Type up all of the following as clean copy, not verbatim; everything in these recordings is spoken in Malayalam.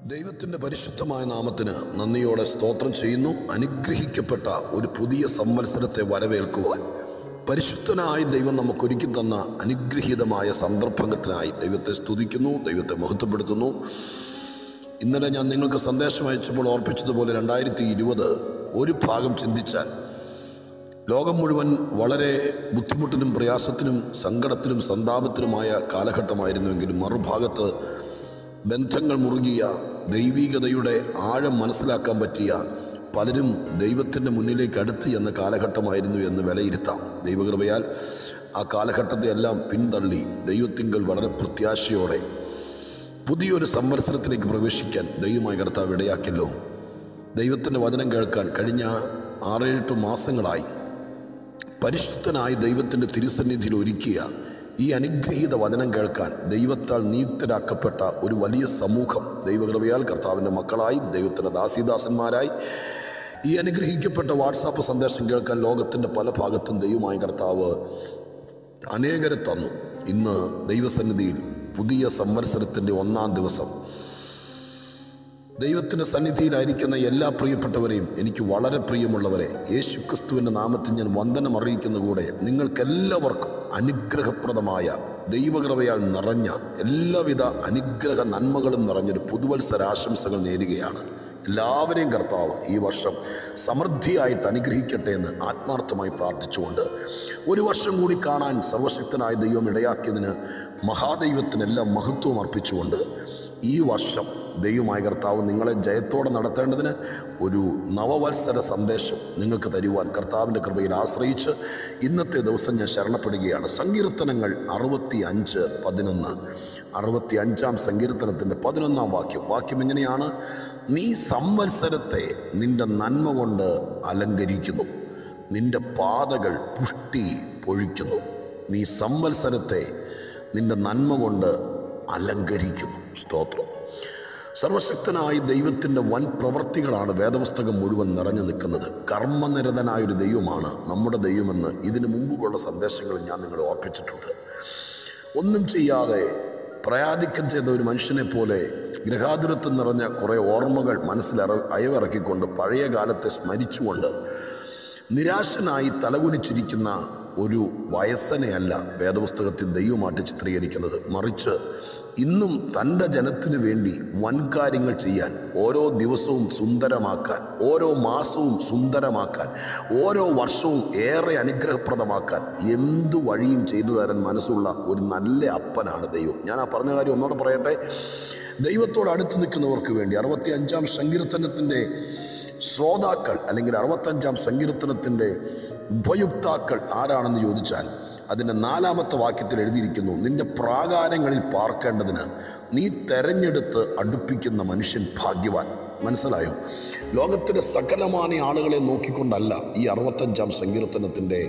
ദൈവത്തിൻ്റെ പരിശുദ്ധമായ നാമത്തിന് നന്ദിയോടെ സ്തോത്രം ചെയ്യുന്നു. അനുഗ്രഹിക്കപ്പെട്ട ഒരു പുതിയ സംവത്സരത്തെ വരവേൽക്കുവാൻ പരിശുദ്ധനായ ദൈവം നമുക്കൊരുക്കി തന്ന അനുഗ്രഹീതമായ സന്ദർഭത്തിനായി ദൈവത്തെ സ്തുതിക്കുന്നു, ദൈവത്തെ മഹത്വപ്പെടുത്തുന്നു. ഇന്നലെ ഞാൻ നിങ്ങൾക്ക് സന്ദേശം അയച്ചപ്പോൾ ഓർപ്പിച്ചതുപോലെ 2020 ഒരു ഭാഗം ചിന്തിച്ചാൽ ലോകം മുഴുവൻ വളരെ ബുദ്ധിമുട്ടിലും പ്രയാസത്തിലും സങ്കടത്തിലും സന്താപത്തിലുമായ കാലഘട്ടമായിരുന്നുവെങ്കിലും മറുഭാഗത്ത് ബന്ധങ്ങൾ മുറുകിയ ദൈവികതയുടെ ആഴം മനസ്സിലാക്കാൻ പറ്റിയ പലരും ദൈവത്തിൻ്റെ മുന്നിലേക്ക് അടുത്ത് എന്ന കാലഘട്ടമായിരുന്നു എന്ന് വിലയിരുത്താം. ദൈവകൃപയാൽ ആ കാലഘട്ടത്തെ എല്ലാം പിന്തള്ളി ദൈവത്തിങ്കൽ വളരെ പ്രത്യാശയോടെ പുതിയൊരു സംവത്സരത്തിലേക്ക് പ്രവേശിക്കാൻ ദൈവമായ കർത്താവ് ഇടയാക്കിയല്ലോ. ദൈവത്തിൻ്റെ വചനം കേൾക്കാൻ കഴിഞ്ഞ 6-8 മാസങ്ങളായി പരിശുദ്ധനായ ദൈവത്തിൻ്റെ തിരുസന്നിധിയിൽ ഒരുക്കിയ ഈ അനുഗ്രഹീത വചനം കേൾക്കാൻ ദൈവത്താൽ നിയുക്തരാക്കപ്പെട്ട ഒരു വലിയ സമൂഹം ദൈവകൃപയാൽ കർത്താവിൻ്റെ മക്കളായി, ദൈവത്തിൻ്റെ ദാസീദാസന്മാരായി ഈ അനുഗ്രഹിക്കപ്പെട്ട വാട്സാപ്പ് സന്ദേശം കേൾക്കാൻ ലോകത്തിൻ്റെ പല ഭാഗത്തും ദൈവമായ കർത്താവ് അനേകരെ തന്നു. ഇന്ന് ദൈവസന്നിധിയിൽ പുതിയ സംവത്സരത്തിൻ്റെ 1-ാം ദിവസം ദൈവത്തിൻ്റെ സന്നിധിയിലായിരിക്കുന്ന എല്ലാ പ്രിയപ്പെട്ടവരെയും, എനിക്ക് വളരെ പ്രിയമുള്ളവരെ, യേശുക്രിസ്തുവിൻ്റെ നാമത്തിൽ ഞാൻ വന്ദനം അറിയിക്കുന്ന കൂടെ നിങ്ങൾക്കെല്ലാവർക്കും അനുഗ്രഹപ്രദമായ ദൈവകൃപയാൽ നിറഞ്ഞ എല്ലാവിധ അനുഗ്രഹ നന്മകളും നിറഞ്ഞൊരു പുതുവത്സരാശംസകൾ നേരുകയാണ്. എല്ലാവരെയും കർത്താവ് ഈ വർഷം സമൃദ്ധിയായിട്ട് അനുഗ്രഹിക്കട്ടെ എന്ന് ആത്മാർത്ഥമായി പ്രാർത്ഥിച്ചുകൊണ്ട് ഒരു വർഷം കൂടി കാണാൻ സർവശക്തനായ ദൈവം ഇടയാക്കിയതിന് മഹാദൈവത്തിനെല്ലാം മഹത്വം അർപ്പിച്ചുകൊണ്ട് ഈ വർഷം ദൈവമായ കർത്താവ് നിങ്ങളെ ജയത്തോടെ നടത്തേണ്ടതിന് ഒരു നവവത്സര സന്ദേശം നിങ്ങൾക്ക് തരുവാൻ കർത്താവിൻ്റെ കൃപയിൽ ആശ്രയിച്ച് ഇന്നത്തെ ദിവസം ഞാൻ ശരണപ്പെടുകയാണ്. സങ്കീർത്തനങ്ങൾ 65:11, 65-ാം സങ്കീർത്തനത്തിൻ്റെ 11-ാം വാക്യം ഇങ്ങനെയാണ്: നീ സംവത്സരത്തെ നിന്റെ നന്മ കൊണ്ട് അലങ്കരിക്കുന്നു, നിന്റെ പാതകൾ പുഷ്ടി പൊഴിക്കുന്നു. നീ സംവത്സരത്തെ നിന്റെ നന്മ കൊണ്ട് അലങ്കരിക്കുന്നു. സ്തോത്രം. സർവശക്തനായ ദൈവത്തിൻ്റെ വൻ പ്രവർത്തികളാണ് വേദപുസ്തകം മുഴുവൻ നിറഞ്ഞു നിൽക്കുന്നത്. കർമ്മനിരതനായൊരു ദൈവമാണ് നമ്മുടെ ദൈവമെന്ന് ഇതിനു മുമ്പുള്ള സന്ദേശങ്ങളിൽ ഞാൻ നിങ്ങളെ ഓർപ്പിച്ചിട്ടുണ്ട്. ഒന്നും ചെയ്യാതെ പ്രയാധിക്കം ചെയ്ത ഒരു മനുഷ്യനെ പോലെ ഗൃഹാതുരത്വം നിറഞ്ഞ കുറേ ഓർമ്മകൾ മനസ്സിൽ അയവിറക്കിക്കൊണ്ട് പഴയ കാലത്തെ സ്മരിച്ചുകൊണ്ട് നിരാശനായി തലകുനിച്ചിരിക്കുന്ന ഒരു വയസ്സനെയല്ല വേദപുസ്തകത്തിൽ ദൈവമായിട്ട് ചിത്രീകരിക്കുന്നത്. മറിച്ച് ഇന്നും തൻ്റെ ജനത്തിനു വേണ്ടി വൻകാര്യങ്ങൾ ചെയ്യാൻ, ഓരോ ദിവസവും സുന്ദരമാക്കാൻ, ഓരോ മാസവും സുന്ദരമാക്കാൻ, ഓരോ വർഷവും ഏറെ അനുഗ്രഹപ്രദമാക്കാൻ എന്തു വഴിയും ചെയ്തു തരാൻ മനസ്സുള്ള ഒരു നല്ല അപ്പനാണ് ദൈവം. ഞാൻ ആ പറഞ്ഞ കാര്യം ഒന്നോടെ പറയട്ടെ. ദൈവത്തോട് അടുത്ത് നിൽക്കുന്നവർക്ക് വേണ്ടി 65-ാം സങ്കീർത്തനത്തിൻ്റെ ശ്രോതാക്കൾ അല്ലെങ്കിൽ 65-ാം സങ്കീർത്തനത്തിൻ്റെ ഉപയുക്താക്കൾ ആരാണെന്ന് ചോദിച്ചാൽ അതിൻ്റെ 4-ാമത്തെ വാക്യത്തിൽ എഴുതിയിരിക്കുന്നു: നിന്റെ പ്രാകാരങ്ങളിൽ പാർക്കേണ്ടതിന് നീ തെരഞ്ഞെടുത്ത് അടുപ്പിക്കുന്ന മനുഷ്യൻ ഭാഗ്യവാൻ. മനസ്സിലായോ? ലോകത്തിലെ സകലമായ ആളുകളെ നോക്കിക്കൊണ്ടല്ല ഈ 65-ാം സങ്കീർത്തനത്തിൻ്റെ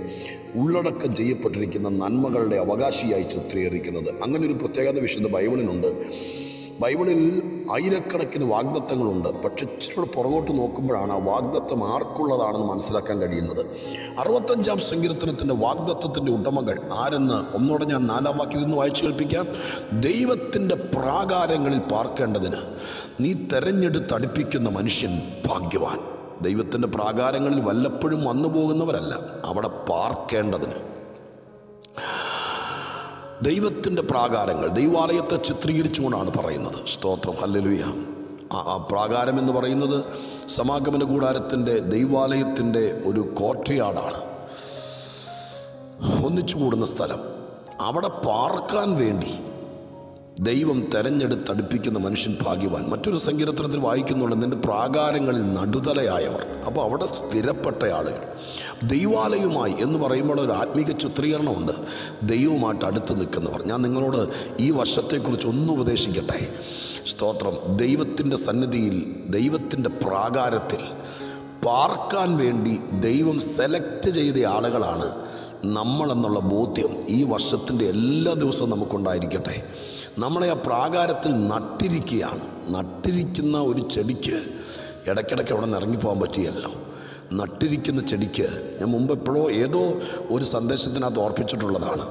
ഉള്ളടക്കം ചെയ്യപ്പെട്ടിരിക്കുന്ന നന്മകളുടെ അവകാശിയായി ചിത്രീകരിക്കുന്നത്. അങ്ങനെ ഒരു പ്രത്യേകത വിശുദ്ധ ബൈബിളിനുണ്ട്. ബൈബിളിൽ ആയിരക്കണക്കിന് വാഗ്ദത്തങ്ങളുണ്ട്. പക്ഷെ ഇച്ചിരി പുറകോട്ട് നോക്കുമ്പോഴാണ് ആ വാഗ്ദത്തം ആർക്കുള്ളതാണെന്ന് മനസ്സിലാക്കാൻ കഴിയുന്നത്. 65-ാം സങ്കീർത്തനത്തിൻ്റെ വാഗ്ദത്തത്തിൻ്റെ ഉടമകൾ ആരെന്ന് ഒന്നോടെ ഞാൻ 4-ാം വാക്യത്തിൽ നിന്ന് വായിച്ചു കേൾപ്പിക്കാം. ദൈവത്തിൻ്റെ പ്രാകാരങ്ങളിൽ പാർക്കേണ്ടതിന് നീ തെരഞ്ഞെടുത്തടുപ്പിക്കുന്ന മനുഷ്യൻ ഭാഗ്യവാൻ. ദൈവത്തിൻ്റെ പ്രാകാരങ്ങളിൽ വല്ലപ്പോഴും വന്നു പോകുന്നവരല്ല, അവിടെ പാർക്കേണ്ടതിന്. ദൈവത്തിൻ്റെ പ്രാകാരങ്ങൾ ദൈവാലയത്തെ ചിത്രീകരിച്ചുകൊണ്ടാണ് പറയുന്നത്. സ്തോത്രം, ഹല്ലേലൂയ. ആ പ്രാകാരം എന്ന് പറയുന്നത് സമാഗമന കൂടാരത്തിൻ്റെ ദൈവാലയത്തിൻ്റെ ഒരു കോർട്ട്യാർഡാണ്, ഒന്നിച്ചു കൂടുന്ന സ്ഥലം. അവിടെ പാർക്കാൻ വേണ്ടി ദൈവം തെരഞ്ഞെടുത്തടുപ്പിക്കുന്ന മനുഷ്യൻ ഭാഗ്യവാൻ. മറ്റൊരു സങ്കീർത്തനത്തിൽ വായിക്കുന്നുണ്ട്: നിന്റെ പ്രാകാരങ്ങളിൽ നടുതലയായവർ. അപ്പോൾ അവിടെ സ്ഥിരപ്പെട്ട ആളുകൾ. ദൈവാലയവുമായി എന്ന് പറയുമ്പോൾ ഒരു ആത്മീക ചിത്രീകരണമുണ്ട്. ദൈവവുമായിട്ട് അടുത്ത് നിൽക്കുന്നവർ. ഞാൻ നിങ്ങളോട് ഈ വർഷത്തെക്കുറിച്ച് ഒന്ന് ഉപദേശിക്കട്ടെ. സ്തോത്രം. ദൈവത്തിൻ്റെ സന്നിധിയിൽ, ദൈവത്തിൻ്റെ പ്രാകാരത്തിൽ പാർക്കാൻ വേണ്ടി ദൈവം സെലക്ട് ചെയ്ത ആളുകളാണ് നമ്മളെന്നുള്ള ബോധ്യം ഈ വർഷത്തിൻ്റെ എല്ലാ ദിവസവും നമുക്കുണ്ടായിരിക്കട്ടെ. നമ്മളെ ആ പ്രാകാരത്തിൽ നട്ടിരിക്കുകയാണ്. നട്ടിരിക്കുന്ന ഒരു ചെടിക്ക് ഇടയ്ക്കിടയ്ക്ക് അവിടെ നിന്ന് ഇറങ്ങിപ്പോകാൻ പറ്റിയല്ലോ. നട്ടിരിക്കുന്ന ചെടിക്ക് ഞാൻ മുമ്പ് എപ്പോഴോ ഏതോ ഒരു സന്ദേശത്തിനകത്ത് ഓർപ്പിച്ചിട്ടുള്ളതാണ്.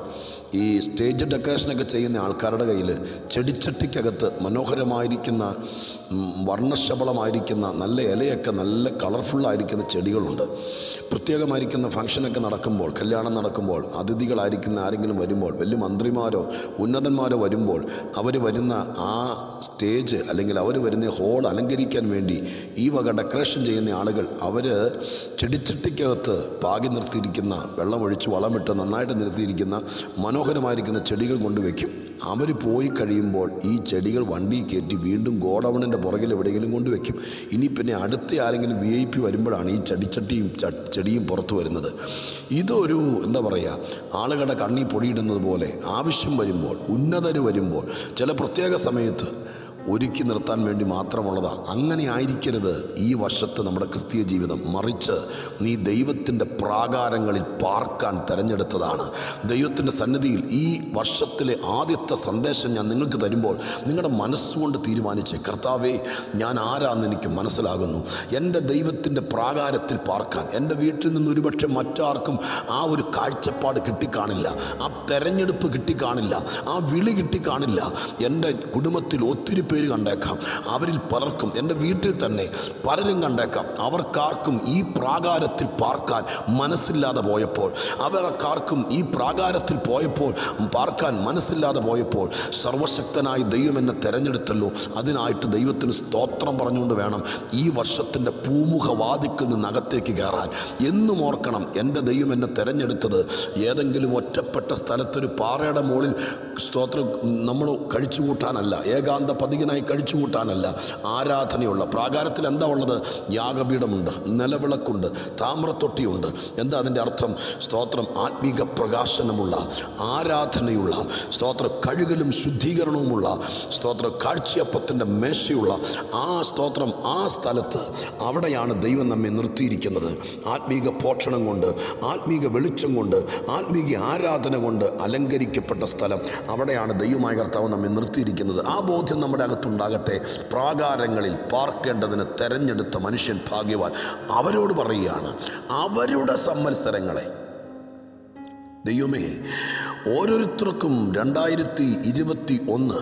ഈ സ്റ്റേജ് ഡെക്കറേഷനൊക്കെ ചെയ്യുന്ന ആൾക്കാരുടെ കയ്യിൽ ചെടിച്ചട്ടിക്കകത്ത് മനോഹരമായിരിക്കുന്ന വർണ്ണശബളമായിരിക്കുന്ന നല്ല ഇലയൊക്കെ നല്ല കളർഫുള്ളായിരിക്കുന്ന ചെടികളുണ്ട്. പ്രത്യേകമായിരിക്കുന്ന ഫംഗ്ഷനൊക്കെ നടക്കുമ്പോൾ, കല്യാണം നടക്കുമ്പോൾ, അതിഥികളായിരിക്കുന്ന ആരെങ്കിലും വരുമ്പോൾ, വലിയ മന്ത്രിമാരോ ഉന്നതന്മാരോ വരുമ്പോൾ അവർ വരുന്ന ആ സ്റ്റേജ് അല്ലെങ്കിൽ അവർ വരുന്ന ഹോൾ അലങ്കരിക്കാൻ വേണ്ടി ഈ വക ഡെക്കറേഷൻ ചെയ്യുന്ന ആളുകൾ അവർ ചെടിച്ചട്ടിക്കകത്ത് പാകി നിർത്തിയിരിക്കുന്ന, വെള്ളമൊഴിച്ച് വളമിട്ട് നന്നായിട്ട് നിർത്തിയിരിക്കുന്ന മനോഹരമായിരിക്കുന്ന ചെടികൾ കൊണ്ടുവയ്ക്കും. അവർ പോയി കഴിയുമ്പോൾ ഈ ചെടികൾ വണ്ടി കയറ്റി വീണ്ടും ഗോഡൗണിൻ്റെ പുറകിൽ എവിടെയെങ്കിലും കൊണ്ടുവയ്ക്കും. ഇനി പിന്നെ അടുത്ത ആരെങ്കിലും VIP വരുമ്പോഴാണ് ഈ ചെടിയും പുറത്തു വരുന്നത്. ഇതൊരു എന്താ പറയുക, ആളുകളുടെ കണ്ണി പൊടിയിടുന്നത് പോലെ ആവശ്യം വരുമ്പോൾ, ഉന്നതർ വരുമ്പോൾ, ചില പ്രത്യേക സമയത്ത് ഒരുക്കി നിർത്താൻ വേണ്ടി മാത്രമുള്ളതാണ്. അങ്ങനെ ആയിരിക്കരുത് ഈ വർഷത്തെ നമ്മുടെ ക്രിസ്തീയ ജീവിതം. മറിച്ച് നീ ദൈവത്തിൻ്റെ പ്രാകാരങ്ങളിൽ പാർക്കാൻ തിരഞ്ഞെടുത്തതാണ്. ദൈവത്തിൻ്റെ സന്നിധിയിൽ ഈ വർഷത്തിലെ ആദ്യത്തെ സന്ദേശം ഞാൻ നിങ്ങൾക്ക് തരുമ്പോൾ നിങ്ങളുടെ മനസ്സുകൊണ്ട് തീരുമാനിച്ച്, കർത്താവേ, ഞാൻ ആരാന്ന് എനിക്ക് മനസ്സിലാകുന്നു. എൻ്റെ ദൈവത്തിൻ്റെ പ്രാകാരത്തിൽ പാർക്കാൻ എൻ്റെ വീട്ടിൽ നിന്ന് ഒരുപക്ഷെ മറ്റാർക്കും ആ ഒരു കാഴ്ചപ്പാട് കിട്ടിക്കാണില്ല, ആ തെരഞ്ഞെടുപ്പ് കിട്ടിക്കാണില്ല, ആ വിളി കിട്ടിക്കാണില്ല. എൻ്റെ കുടുംബത്തിൽ ഒത്തിരി പേര് കണ്ടേക്കാം, അവരിൽ പലർക്കും, എൻ്റെ വീട്ടിൽ തന്നെ പലരും കണ്ടേക്കാം, അവർക്കാർക്കും ഈ പ്രാകാരത്തിൽ പാർക്കാൻ മനസ്സില്ലാതെ പോയപ്പോൾ, അവർക്കാർക്കും ഈ പ്രാകാരത്തിൽ പാർക്കാൻ മനസ്സില്ലാതെ പോയപ്പോൾ സർവശക്തനായ ദൈവം എന്നെ തിരഞ്ഞെടുത്തല്ലോ. അതിനായിട്ട് ദൈവത്തിന് സ്തോത്രം പറഞ്ഞുകൊണ്ട് വേണം ഈ വർഷത്തിൻ്റെ പൂമുഖവാതിക്കൽ നിന്ന് അകത്തേക്ക് കയറാൻ. എന്നും ഓർക്കണം, എൻ്റെ ദൈവം എന്നെ തിരഞ്ഞെടുത്തത് ഏതെങ്കിലും ഒറ്റപ്പെട്ട സ്ഥലത്തൊരു പാറയുടെ മുകളിൽ സ്തോത്രം നമ്മൾ കഴിച്ചു കൂട്ടാനല്ല, ഏകാന്ത പതികനായി കഴിച്ചു കൂട്ടാനല്ല. ആരാധനയുള്ള പ്രാകാരത്തിൽ എന്താ ഉള്ളത്? യാഗപീഠമുണ്ട്, നിലവിളക്കുണ്ട്, താമ്രത്തൊട്ടിയുണ്ട്. എന്താ അതിൻ്റെ അർത്ഥം? സ്തോത്രം ആത്മീക പ്രകാശനമുള്ള, ആരാധനയുള്ള, സ്തോത്രം കഴുകലും ശുദ്ധീകരണവുമുള്ള, സ്തോത്രം കാഴ്ചയപ്പത്തിൻ്റെ മേശയുള്ള ആ സ്തോത്രം, ആ സ്ഥലത്ത് അവിടെയാണ് ദൈവം നമ്മെ നിർത്തിയിരിക്കുന്നത്. ആത്മീക പോഷണം കൊണ്ട്, ആത്മീക വെളിച്ചം കൊണ്ട്, ആത്മീക ആരാധന കൊണ്ട് അലങ്കരിക്കപ്പെട്ട സ്ഥലം, അവിടെയാണ് ദൈവമായ കർത്താവ് നമ്മെ നിർത്തിയിരിക്കുന്നത്. ആ ബോധ്യം നമ്മുടെ അകത്തുണ്ടാകട്ടെ. പ്രാകാരങ്ങളിൽ പാർക്കേണ്ടതിന് തെരഞ്ഞെടുത്ത മനുഷ്യൻ ഭാഗ്യവാൻ. അവരോട് പറയുകയാണ്, അവരുടെ സംവത്സരങ്ങളെ ദൈവമേ, ഓരോരുത്തർക്കും 2021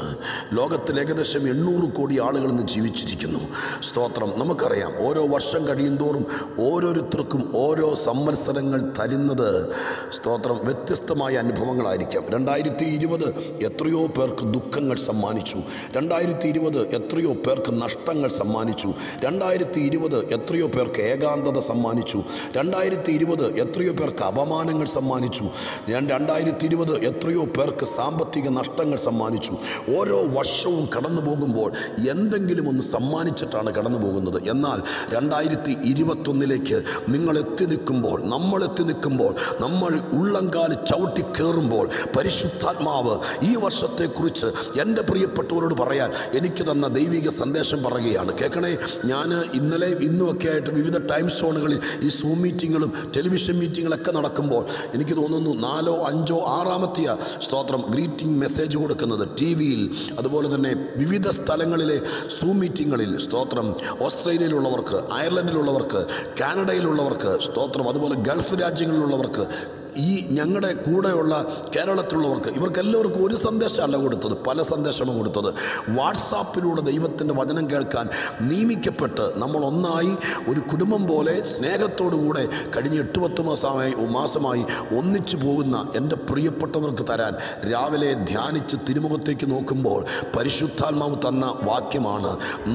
ലോകത്തിൽ ഏകദേശം 800 കോടി ആളുകൾ ഇന്ന് ജീവിച്ചിരിക്കുന്നു. സ്തോത്രം. നമുക്കറിയാം, ഓരോ വർഷം കഴിയുന്തോറും ഓരോരുത്തർക്കും ഓരോ സംവത്സരങ്ങൾ തരുന്നത് സ്തോത്രം വ്യത്യസ്തമായ അനുഭവങ്ങളായിരിക്കാം. 2020 എത്രയോ പേർക്ക് ദുഃഖങ്ങൾ സമ്മാനിച്ചു. 2020 എത്രയോ പേർക്ക് നഷ്ടങ്ങൾ സമ്മാനിച്ചു. 2020 എത്രയോ പേർക്ക് ഏകാന്തത സമ്മാനിച്ചു. 2020 എത്രയോ പേർക്ക് അപമാനങ്ങൾ സമ്മാനിച്ചു. 2020 എത്രയോ പേർക്ക് സാമ്പത്തിക നഷ്ടങ്ങൾ സമ്മാനിച്ചു. ഓരോ വർഷവും കടന്നു പോകുമ്പോൾ എന്തെങ്കിലും ഒന്ന് സമ്മാനിച്ചിട്ടാണ് കടന്നു പോകുന്നത്. എന്നാൽ 2021 നിങ്ങൾ എത്തി നിൽക്കുമ്പോൾ, നമ്മൾ എത്തി നിൽക്കുമ്പോൾ, നമ്മൾ ഉള്ളംകാല് ചവിട്ടി കയറുമ്പോൾ പരിശുദ്ധാത്മാവ് ഈ വർഷത്തെക്കുറിച്ച് എൻ്റെ പ്രിയപ്പെട്ടവരോട് പറയാൻ എനിക്ക് തന്ന ദൈവിക സന്ദേശം പറയുകയാണ്. കേൾക്കണേ, ഞാൻ ഇന്നലെയും ഇന്നുമൊക്കെ ആയിട്ട് വിവിധ ടൈം സോണുകളിൽ ഈ സൂം മീറ്റിങ്ങുകളും ടെലിവിഷൻ മീറ്റിങ്ങുകളൊക്കെ നടക്കുമ്പോൾ എനിക്ക് തോന്നുന്നു 4, 5, 6 സ്തോത്രം ഗ്രീറ്റിംഗ് മെസ്സേജ് കൊടുക്കുന്നത് TV-യിൽ, അതുപോലെ തന്നെ വിവിധ സ്ഥലങ്ങളിലെ സൂം മീറ്റിങ്ങുകളിൽ സ്തോത്രം ഓസ്ട്രേലിയയിലുള്ളവർക്ക്, അയർലൻഡിലുള്ളവർക്ക്, കാനഡയിലുള്ളവർക്ക് സ്തോത്രം, അതുപോലെ ഗൾഫ് രാജ്യങ്ങളിലുള്ളവർക്ക്, ഈ ഞങ്ങളുടെ കൂടെയുള്ള കേരളത്തിലുള്ളവർക്ക്, ഇവർക്കെല്ലാവർക്കും ഒരു സന്ദേശമല്ല കൊടുത്തത്, പല സന്ദേശമാണ് കൊടുത്തത്. വാട്സാപ്പിലൂടെ ദൈവത്തിൻ്റെ വചനം കേൾക്കാൻ നിയമിക്കപ്പെട്ട് നമ്മൾ ഒന്നായി ഒരു കുടുംബം പോലെ സ്നേഹത്തോടുകൂടെ കഴിഞ്ഞ 8-10 മാസമായി ഒന്നിച്ചു പോകുന്ന എൻ്റെ പ്രിയപ്പെട്ടവർക്ക് തരാൻ രാവിലെ ധ്യാനിച്ച് തിരുമുഖത്തേക്ക് നോക്കുമ്പോൾ പരിശുദ്ധാത്മാവ് തന്ന വാക്യമാണ്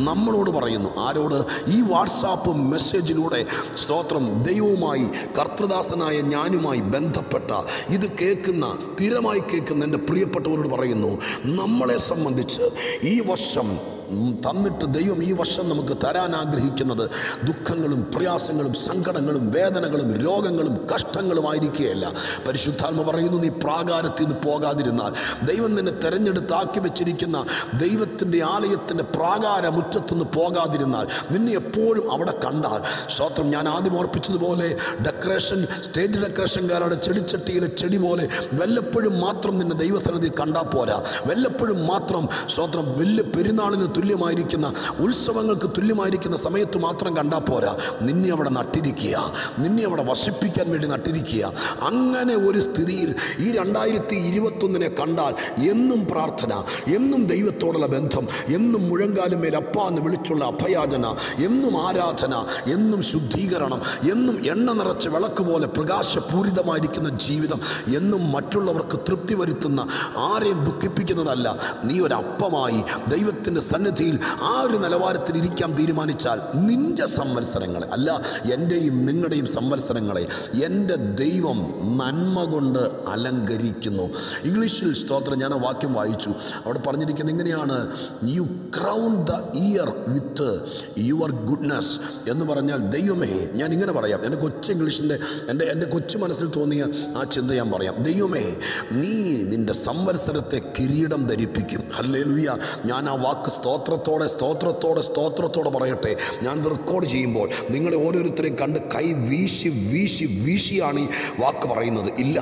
നമ്മളോട് പറയുന്നു. ആരോട്? ഈ വാട്സാപ്പ് മെസ്സേജിലൂടെ സ്തോത്രം ദൈവവുമായി, കർത്തൃദാസനായ ഞാനുമായി ബന്ധപ്പെട്ട ഇത് കേൾക്കുന്ന, സ്ഥിരമായി കേൾക്കുന്ന എൻ്റെ പ്രിയപ്പെട്ടവരോട് പറയുന്നു, നമ്മളെ സംബന്ധിച്ച് ഈ വർഷം തന്നിട്ട് ദൈവം ഈ വർഷം നമുക്ക് തരാൻ ആഗ്രഹിക്കുന്നത് ദുഃഖങ്ങളും പ്രയാസങ്ങളും സങ്കടങ്ങളും വേദനകളും രോഗങ്ങളും കഷ്ടങ്ങളും ആയിരിക്കുകയല്ല. പരിശുദ്ധാത്മ പറയുന്നു, നീ പ്രാകാരത്തിൽ നിന്ന് പോകാതിരുന്നാൽ, ദൈവം നിന്നെ തെരഞ്ഞെടുത്താക്കി വെച്ചിരിക്കുന്ന ദൈവത്തിൻ്റെ ആലയത്തിൻ്റെ പ്രാകാര മുറ്റത്തുനിന്ന് പോകാതിരുന്നാൽ, നിന്നെ എപ്പോഴും അവിടെ കണ്ടാൽ, സ്തോത്രം, ഞാൻ ആദ്യം ഓർപ്പിച്ചതുപോലെ ഡെക്കറേഷൻ, സ്റ്റേജ് ഡെക്കറേഷൻകാരുടെ ചെടിച്ചട്ടിയിലെ ചെടി പോലെ വല്ലപ്പോഴും മാത്രം നിന്നെ ദൈവസന്നിധി കണ്ടാൽ പോരാ. വല്ലപ്പോഴും മാത്രം സ്തോത്രം വലിയ പെരുന്നാളിന് തുല്യമായിരിക്കുന്ന, ഉത്സവങ്ങൾക്ക് തുല്യമായിരിക്കുന്ന സമയത്ത് മാത്രം കണ്ടാൽ പോരാ. നിന്നെ അവിടെ നട്ടിരിക്കുക, നിന്നെ അവിടെ വസിപ്പിക്കാൻ വേണ്ടി നട്ടിരിക്കുക. അങ്ങനെ ഒരു സ്ഥിതിയിൽ ഈ 2021 കണ്ടാൽ എന്നും പ്രാർത്ഥന, എന്നും ദൈവത്തോടുള്ള ബന്ധം, എന്നും മുഴങ്കാലും മേൽ അപ്പ എന്ന് വിളിച്ചുള്ള അഭയാചന, എന്നും ആരാധന, എന്നും ശുദ്ധീകരണം, എന്നും എണ്ണ നിറച്ച വിളക്ക് പോലെ പ്രകാശപൂരിതമായിരിക്കുന്ന ജീവിതം, എന്നും മറ്റുള്ളവർക്ക് തൃപ്തി വരുത്തുന്ന, ആരെയും ദുഃഖിപ്പിക്കുന്നതല്ല. നീ ഒരപ്പമായി ദൈവത്തിൻ്റെ സന്നിധിയിൽ ആ ഒരു നിലവാരത്തിൽ ഇരിക്കാൻ തീരുമാനിച്ചാൽ നിന്റെ സംവത്സരങ്ങളെ, അല്ല എൻ്റെയും നിങ്ങളുടെയും സംവത്സരങ്ങളെ എൻ്റെ ദൈവം നന്മ കൊണ്ട് അലങ്കരിക്കുന്നു. ഇംഗ്ലീഷിൽ സ്തോത്രം, ഞാൻ ആ വാക്യം വായിച്ചു. അവിടെ പറഞ്ഞിരിക്കുന്നത് ഇങ്ങനെയാണ്: you crown the year with your goodness എന്ന് പറഞ്ഞാൽ, ദൈവമേ, ഞാൻ ഇങ്ങനെ പറയാം, എൻ്റെ കൊച്ചു ഇംഗ്ലീഷിൻ്റെ എൻ്റെ കൊച്ചു മനസ്സിൽ തോന്നിയ ആ ചിന്ത ഞാൻ പറയാം. ദൈവമേ, നീ നിൻ്റെ സംവത്സരത്തെ കിരീടം ധരിപ്പിക്കും. ഹല്ലേലൂയ. ഞാൻ ആ വാക്ക് സ്തോത്രത്തോടെ സ്തോത്രത്തോടെ സ്തോത്രത്തോടെ പറയട്ടെ. ഞാൻ റെക്കോർഡ് ചെയ്യുമ്പോൾ നിങ്ങളെ ഓരോരുത്തരെയും കണ്ട് കൈ വീശി വീശി വീശിയാണ് ഈ വാക്ക് പറയുന്നത്. ഇല്ല,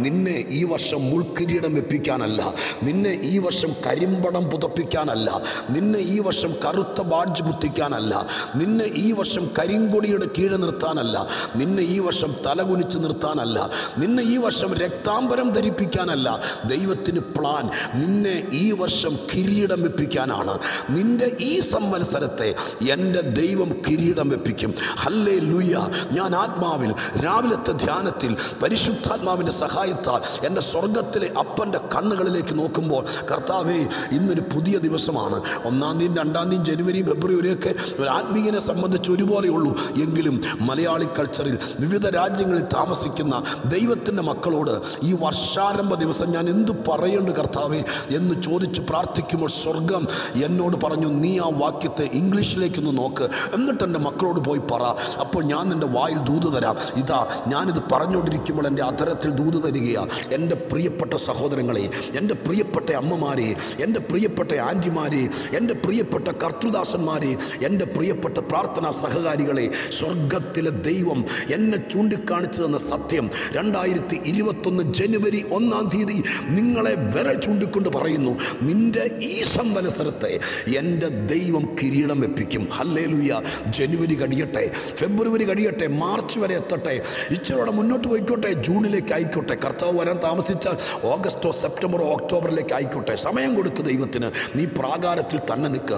നിന്നെ ഈ വർഷം മുൾക്കിരീടം വെപ്പിക്കാനല്ല, നിന്നെ ഈ വർഷം കരിമ്പടം പുതപ്പിക്കാനല്ല, നിന്നെ ഈ വർഷം കറുത്ത ബാഡ്ജ് കുത്തിക്കാനല്ല, നിന്നെ ഈ വർഷം കരിങ്കൊടിയുടെ കീഴെ നിർത്താനല്ല, നിന്നെ ഈ വർഷം തലകുനിച്ച് നിർത്താനല്ല, നിന്നെ ഈ വർഷം രക്താംബരം ധരിപ്പിക്കാനല്ല. ദൈവത്തിന് പ്ലാൻ നിന്നെ ഈ വർഷം കിരീടം വെപ്പിക്കാനാണ്. നിന്റെ ഈ സംവത്സരത്തെ എൻ്റെ ദൈവം കിരീടം വെപ്പിക്കും. ഹല്ലേലൂയ. ഞാൻ ആത്മാവിൽ രാവിലത്തെ ധ്യാനത്തിൽ പരിശുദ്ധാത്മാവിൻ്റെ സഹായത്താൽ എൻ്റെ സ്വർഗത്തിലെ അപ്പൻ്റെ കണ്ണുകളിലേക്ക് നോക്കുമ്പോൾ, കർത്താവേ, ഇന്നൊരു പുതിയ ദിവസമാണ്. 1-ാം തീയതി 2-ാം തീയതി ജനുവരിയും ഫെബ്രുവരിയൊക്കെ ഒരു ആത്മീയനെ സംബന്ധിച്ച് ഒരുപോലെയുള്ളൂ. എങ്കിലും മലയാളി കൾച്ചറിൽ വിവിധ രാജ്യങ്ങളിൽ താമസിക്കുന്ന ദൈവത്തിൻ്റെ മക്കളോട് ഈ വർഷാരംഭ ദിവസം ഞാൻ എന്തു പറയേണ്ടു കർത്താവേ എന്ന് ചോദിച്ച് പ്രാർത്ഥിക്കുമ്പോൾ സ്വർഗം എന്നോട് പറഞ്ഞു, നീ ആ വാക്യത്തെ ഇംഗ്ലീഷിലേക്കൊന്ന് നോക്ക്, എന്നിട്ട് എൻ്റെ മക്കളോട് പോയി പറ. അപ്പോൾ ഞാൻ നിൻ്റെ വായിൽ ദൂത് തരാം. ഇതാ, ഞാനിത് പറഞ്ഞുകൊണ്ടിരിക്കുമ്പോൾ എൻ്റെ അധരത്തിൽ ദൂത് തരികയാണ്. എൻ്റെ പ്രിയപ്പെട്ട സഹോദരങ്ങളെ, എൻ്റെ പ്രിയപ്പെട്ട അമ്മമാരെ, എൻ്റെ പ്രിയപ്പെട്ട ആൻറ്റിമാരെ, എൻ്റെ പ്രിയപ്പെട്ട കർത്തൃദാസന്മാരെ, എൻ്റെ പ്രിയപ്പെട്ട പ്രാർത്ഥനാ സഹകാരികളെ, സ്വർഗത്തിലെ ദൈവം എന്നെ ചൂണ്ടിക്കാണിച്ചു തന്ന സത്യം 2021 ജനുവരി 1-ാം തീയതി നിങ്ങളെ വിരൽ ചൂണ്ടിക്കൊണ്ട് പറയുന്നു, നിന്റെ ഈ സംവത്സരത്തെ എൻ്റെ ദൈവം കിരീടം വെപ്പിക്കും. ഹല്ലേലൂയ. ജനുവരി കഴിയട്ടെ, ഫെബ്രുവരി കഴിയട്ടെ, മാർച്ച് വരെ എത്തട്ടെ, ഇച്ചിരിയോടെ മുന്നോട്ട് പോയിക്കോട്ടെ, ജൂണിലേക്ക് ആയിക്കോട്ടെ, കർത്താവ് വരാൻ താമസിച്ചാൽ ഓഗസ്റ്റോ സെപ്റ്റംബറോ ഒക്ടോബറിലേക്ക് ആയിക്കോട്ടെ. സമയം കൊടുക്ക് ദൈവത്തിന്. നീ പ്രാകാരത്തിൽ തന്നെ നിൽക്ക്.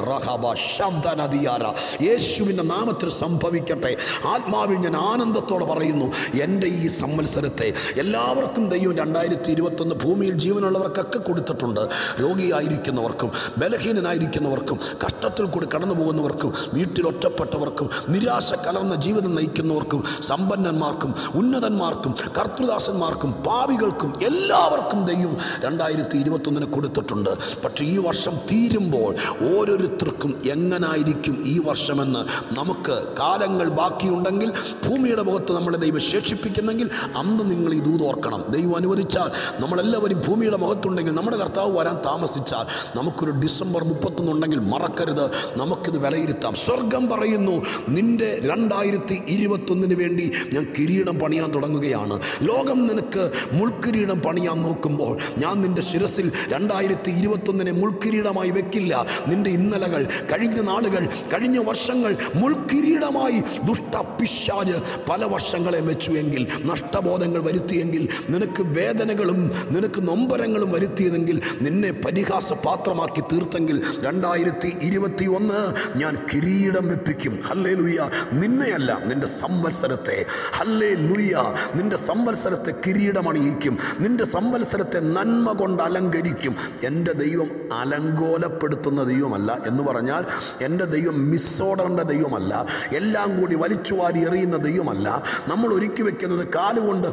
യേശുവിൻ്റെ നാമത്തിൽ സംഭവിക്കട്ടെ. ആത്മാവിൽ ഞാൻ ആനന്ദത്തോടെ പറയുന്നു, എൻ്റെ ഈ സംവത്സരത്തെ എല്ലാവർക്കും ദൈവം 2021 ഭൂമിയിൽ ജീവനുള്ളവർക്കൊക്കെ കൊടുത്തിട്ടുണ്ട്. രോഗിയായിരിക്കുന്നവർക്കും ബലഹീനനായിരിക്കുന്നവർക്കും കഷ്ടത്തിൽ കൂടി കടന്നു പോകുന്നവർക്കും വീട്ടിൽ ഒറ്റപ്പെട്ടവർക്കും നിരാശ കലർന്ന ജീവിതം നയിക്കുന്നവർക്കും സമ്പന്നന്മാർക്കും ഉന്നതന്മാർക്കും കർത്തൃദാസന്മാർക്കും പാപികൾക്കും എല്ലാവർക്കും ദൈവം 2021 കൊടുത്തിട്ടുണ്ട്. പക്ഷേ ഈ വർഷം തീരുമ്പോൾ ഓരോരുത്തർക്കും എങ്ങനായിരിക്കും ഈ വർഷമെന്ന് നമുക്ക് കാലങ്ങൾ ബാക്കിയുണ്ടെങ്കിൽ, ഭൂമിയുടെ മുഖത്ത് നമ്മളെ ദൈവം ശേഷിപ്പിക്കുന്നെങ്കിൽ അന്ന് നിങ്ങൾ ഈ ദൂത് ഓർക്കണം. ദൈവം അനുവദിച്ചാൽ നമ്മളെല്ലാവരും ഭൂമിയുടെ മുഖത്തുണ്ടെങ്കിൽ, നമ്മുടെ കർത്താവ് വരാൻ താമസിച്ചാൽ നമുക്കൊരു ഡിസംബർ 31 ഉണ്ടെങ്കിൽ മറക്കരുത്, നമുക്കിത് വിലയിരുത്താം. സ്വർഗം പറയുന്നു, നിന്റെ 2021 വേണ്ടി ഞാൻ കിരീടം പണിയാൻ തുടങ്ങുകയാണ്. ലോകം നിനക്ക് മുൾക്കിരീടം പണിയാൻ നോക്കുമ്പോൾ ഞാൻ നിന്റെ ശിരസിൽ 2021 മുൾക്കിരീടമായി വെക്കില്ല. നിന്റെ ഇന്നലകൾ, കഴിഞ്ഞ നാളുകൾ, കഴിഞ്ഞ വർഷങ്ങൾ മുൾക്കിരീടമായി ദുഷ്ടപിശാച് പല വർഷങ്ങളെ വെച്ചുവെങ്കിൽ, നഷ്ടബോധങ്ങൾ വരുത്തിയെങ്കിൽ, നിനക്ക് വേദനകളും നിനക്ക് നൊമ്പരങ്ങളും വരുത്തിയതെങ്കിൽ, നിന്നെ പരിഹാസ പാത്രമാക്കി തീർത്തെങ്കിൽ, 2021 ഞാൻ കിരീടം വെപ്പിക്കും. ഹല്ലേലൂയ. നിന്നെയല്ല, നിന്റെ സംവത്സരത്തെ. ഹല്ലേലൂയ. നിന്റെ സംവത്സരത്തെ കിരീടമണിയിക്കും. നിന്റെ സംവത്സരത്തെ നന്മ കൊണ്ട് അലങ്കരിക്കും. എൻ്റെ ദൈവം അലങ്കോലപ്പെടുത്തുന്ന ദൈവമല്ല എന്ന് പറഞ്ഞാൽ, എൻ്റെ ദൈവം മിസ്സോർഡറിൻ്റെ ദൈവമല്ല, എല്ലാം കൂടി വലിച്ചുവാരി എറിയുന്ന ദൈവമല്ല, നമ്മൾ ഒരുക്കി വെക്കുന്നത് കാലുകൊണ്ട്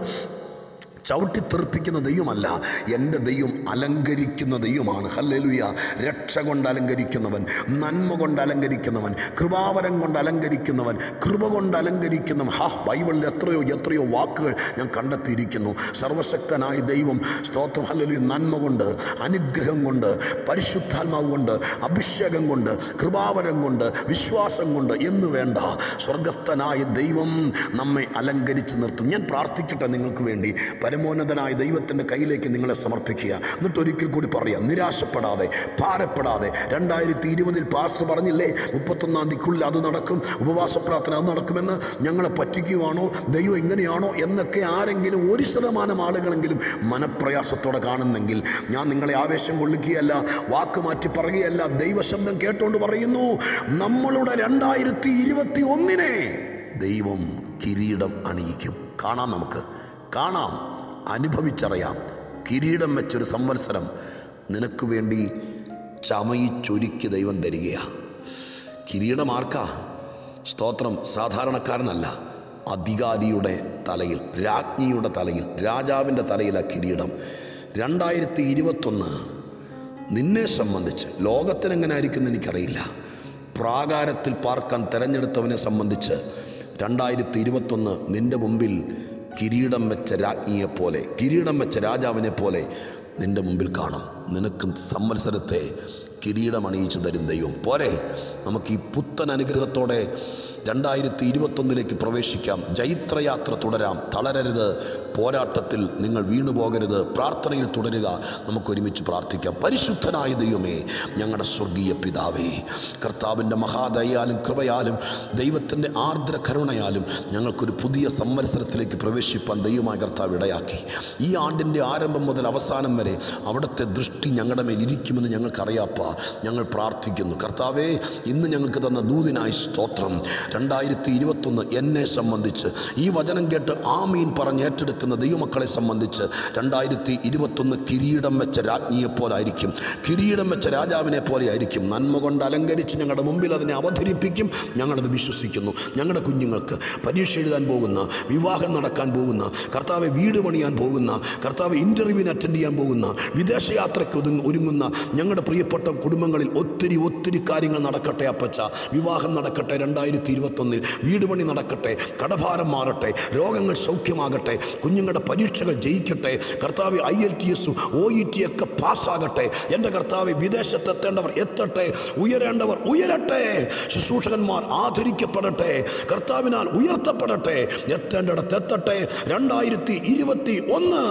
ചവിട്ടിത്തെറിപ്പിക്കുന്ന ദൈവമല്ല. എൻ്റെ ദൈവം അലങ്കരിക്കുന്ന ദൈവമാണ്. ഹല്ലേലൂയ. രക്ഷ കൊണ്ട് അലങ്കരിക്കുന്നവൻ, നന്മ കൊണ്ട് അലങ്കരിക്കുന്നവൻ, കൃപാവരം കൊണ്ട് അലങ്കരിക്കുന്നവൻ, കൃപ കൊണ്ട് അലങ്കരിക്കുന്നവൻ. ബൈബിളിൽ എത്രയോ വാക്കുകൾ ഞാൻ കണ്ടെത്തിയിരിക്കുന്നു. സർവശക്തനായ ദൈവം, സ്തോത്രം, ഹല്ലേലൂയ, നന്മ കൊണ്ട്, അനുഗ്രഹം കൊണ്ട്, പരിശുദ്ധാത്മാവ് കൊണ്ട്, അഭിഷേകം കൊണ്ട്, കൃപാവരം കൊണ്ട്, വിശ്വാസം കൊണ്ട് എന്ന് വേണ്ട, സ്വർഗസ്ഥനായ ദൈവം നമ്മെ അലങ്കരിച്ച് നിർത്തും. ഞാൻ പ്രാർത്ഥിക്കട്ടെ നിങ്ങൾക്ക് വേണ്ടി. പരമോന്നതനായ ദൈവത്തിൻ്റെ കയ്യിലേക്ക് നിങ്ങളെ സമർപ്പിക്കുക. എന്നിട്ട് ഒരിക്കൽ കൂടി പറയാം, നിരാശപ്പെടാതെ, ഭാരപ്പെടാതെ. 2020 പാസ്റ്റർ പറഞ്ഞില്ലേ 31-ാം തീയതിക്കുള്ളിൽ അത് നടക്കും, ഉപവാസ പ്രാർത്ഥന അത് നടക്കുമെന്ന്. ഞങ്ങളെ പറ്റിക്കുവാണോ, ദൈവം ഇങ്ങനെയാണോ എന്നൊക്കെ ആരെങ്കിലും 1% ആളുകളെങ്കിലും മനപ്രയാസത്തോടെ കാണുന്നെങ്കിൽ ഞാൻ നിങ്ങളെ ആവേശം കൊള്ളിക്കുകയല്ല, വാക്ക് മാറ്റി പറയുകയല്ല, ദൈവശബ്ദം കേട്ടുകൊണ്ട് പറയുന്നു, നമ്മളുടെ 2021 ദൈവം കിരീടം അണിയിക്കും. കാണാം, നമുക്ക് കാണാം, അനുഭവിച്ചറിയാം. കിരീടം വെച്ചൊരു സംവത്സരം നിനക്ക് വേണ്ടി ചമയിച്ചൊരുക്കി ദൈവം തരികയാണ്. കിരീടം ആർക്കാ? സ്തോത്രം, സാധാരണക്കാരനല്ല, അധികാരിയുടെ തലയിൽ, രാജ്ഞിയുടെ തലയിൽ, രാജാവിൻ്റെ തലയിലാണ് കിരീടം. 2021 നിന്നെ സംബന്ധിച്ച്, ലോകത്തിനെങ്ങനെ ആയിരിക്കും എനിക്കറിയില്ല, പ്രാകാരത്തിൽ പാർക്കാൻ തിരഞ്ഞെടുത്തവനെ സംബന്ധിച്ച് 2021 നിൻ്റെ മുമ്പിൽ കിരീടം വെച്ച രാജ്ഞിയെപ്പോലെ, കിരീടം വെച്ച രാജാവിനെ പോലെ നിൻ്റെ മുമ്പിൽ കാണും. നിനക്ക് സംവത്സരത്തെ കിരീടമണിയിച്ചു തരും ദൈവം. പോരെ, നമുക്ക് ഈ പുത്തൻ അനുഗ്രഹത്തോടെ 2021 പ്രവേശിക്കാം. ജൈത്രയാത്ര തുടരാം. തളരരുത്, പോരാട്ടത്തിൽ നിങ്ങൾ വീണുപോകരുത്, പ്രാർത്ഥനയിൽ തുടരുക. നമുക്കൊരുമിച്ച് പ്രാർത്ഥിക്കാം. പരിശുദ്ധനായ ദൈവമേ, ഞങ്ങളുടെ സ്വർഗീയ പിതാവേ, കർത്താവിൻ്റെ മഹാദയാലും കൃപയാലും ദൈവത്തിൻ്റെ ആർദ്ര കരുണയാലും ഞങ്ങൾക്കൊരു പുതിയ സംവത്സരത്തിലേക്ക് പ്രവേശിപ്പാൻ ദൈവമായ കർത്താവ് ഇടയാക്കി. ഈ ആണ്ടിൻ്റെ ആരംഭം മുതൽ അവസാനം വരെ അവിടുത്തെ ദൃഷ്ടി ഞങ്ങളുടെ മേൽ ഇരിക്കുമെന്ന് ഞങ്ങൾക്കറിയാപ്പ. ഞങ്ങൾ പ്രാർത്ഥിക്കുന്നു കർത്താവേ, ഇന്ന് ഞങ്ങൾക്ക് തന്ന ദൂതിനായി സ്തോത്രം. 2021 എന്നെ സംബന്ധിച്ച്, ഈ വചനം കേട്ട് ആമീൻ പറഞ്ഞ് ഏറ്റെടുക്കുന്ന ദൈവമക്കളെ സംബന്ധിച്ച് 2021 കിരീടം വെച്ച രാജ്ഞിയെപ്പോലായിരിക്കും, കിരീടം വെച്ച രാജാവിനെ പോലെ ആയിരിക്കും. നന്മ കൊണ്ട് അലങ്കരിച്ച് ഞങ്ങളുടെ മുമ്പിൽ അതിനെ അവതരിപ്പിക്കും. ഞങ്ങളത് വിശ്വസിക്കുന്നു. ഞങ്ങളുടെ കുഞ്ഞുങ്ങൾക്ക് പരീക്ഷ എഴുതാൻ പോകുന്ന, വിവാഹം നടക്കാൻ പോകുന്ന, കർത്താവെ വീട് പണിയാൻ പോകുന്ന, കർത്താവെ ഇൻ്റർവ്യൂവിന് അറ്റൻഡ് ചെയ്യാൻ പോകുന്ന, വിദേശയാത്രയ്ക്ക് ഒരുങ്ങുന്ന ഞങ്ങളുടെ പ്രിയപ്പെട്ട കുടുംബങ്ങളിൽ ഒത്തിരി കാര്യങ്ങൾ നടക്കട്ടെ അപ്പച്ച. വിവാഹം നടക്കട്ടെ 2021, വീട് പണി നടക്കട്ടെ, കടഭാരം മാറട്ടെ, രോഗങ്ങൾ സൗഖ്യമാകട്ടെ, കുഞ്ഞുങ്ങളുടെ പരീക്ഷകൾ ജയിക്കട്ടെ, കർത്താവ് IELTS OET ഒക്കെ പാസ്സാകട്ടെ. എൻ്റെ കർത്താവ് വിദേശത്തെത്തേണ്ടവർ എത്തട്ടെ, ഉയരേണ്ടവർ ഉയരട്ടെ, ശുശ്രൂഷകന്മാർ ആദരിക്കപ്പെടട്ടെ, കർത്താവിനാൽ ഉയർത്തപ്പെടട്ടെ, എത്തേണ്ടിടത്ത് എത്തട്ടെ. 2021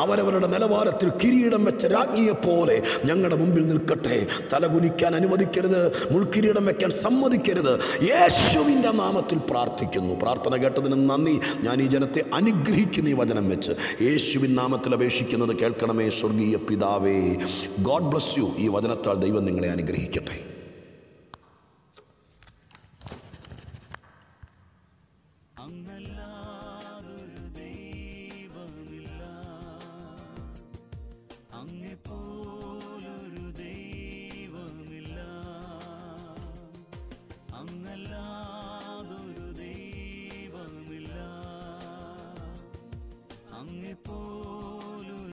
അവരവരുടെ നിലവാരത്തിൽ കിരീടം വെച്ച രാജ്ഞിയെപ്പോലെ ഞങ്ങളുടെ മുമ്പിൽ നിൽക്കട്ടെ. തലകുനിക്കാൻ അനുവദിക്കരുത്, മുൾക്കിരീടം വെക്കാൻ സമ്മതിക്കരുത്. യേശുവിൻ്റെ നാമത്തിൽ പ്രാർത്ഥിക്കുന്നു. പ്രാർത്ഥന കേട്ടതിന് നന്ദി. ഞാൻ ഈ ജനത്തെ അനുഗ്രഹിക്കുന്ന ഈ വചനം വെച്ച് യേശുവിൻ നാമത്തിൽ അപേക്ഷിക്കുന്നത് കേൾക്കണമേ സ്വർഗീയ പിതാവേ. God bless you. ഈ വചനത്താൽ ദൈവം നിങ്ങളെ അനുഗ്രഹിക്കട്ടെ. അങ്ങല്ല